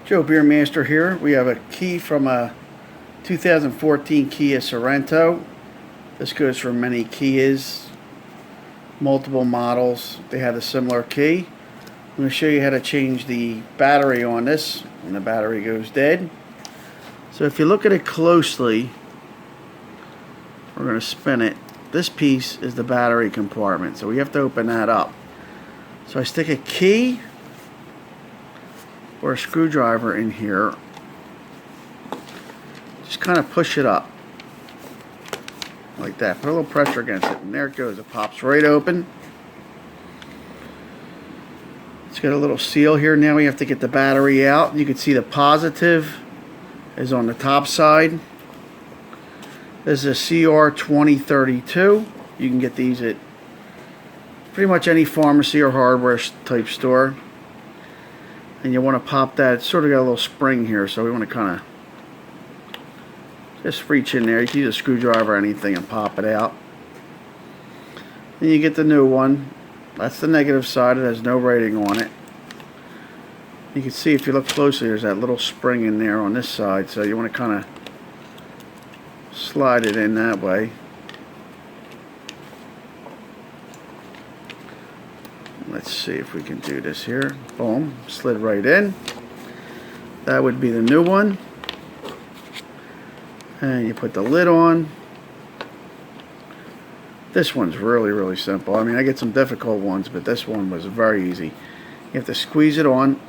Joe Beermaster here. We have a key from a 2014 Kia Sorento. This goes for many Kias, multiple models. They have a similar key. I'm going to show you how to change the battery on this when the battery goes dead. So if you look at it closely, we're going to spin it. This piece is the battery compartment, so we have to open that up. So I stick a key or a screwdriver in here, just kind of push it up like that, put a little pressure against it, and there it goes. It pops right open. It's got a little seal here. Now we have to get the battery out. You can see the positive is on the top side. This is a CR2032. You can get these at pretty much any pharmacy or hardware type store. And you want to pop that. It's sort of got a little spring here, so we want to kind of just reach in there. You can use a screwdriver or anything and pop it out. Then you get the new one. That's the negative side. It has no rating on it. You can see if you look closely, there's that little spring in there on this side, so you want to kind of slide it in that way. Let's see if we can do this here. Boom, slid right in. That would be the new one. And you put the lid on. This one's really simple. I mean, I get some difficult ones, but this one was very easy. You have to squeeze it on.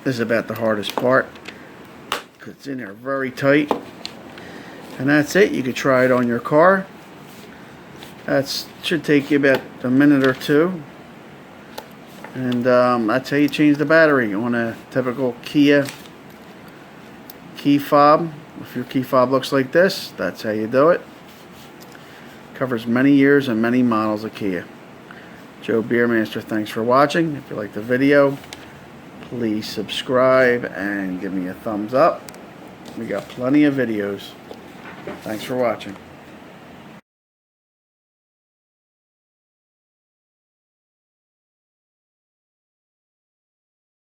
This is about the hardest part, because it's in there very tight. And that's it. You could try it on your car. That should take you about a minute or two. And that's how you change the battery on a typical Kia key fob. If your key fob looks like this, that's how you do it. Covers many years and many models of Kia. Joe Beermaster, thanks for watching. If you like the video, please subscribe and give me a thumbs up. We got plenty of videos. Thanks for watching.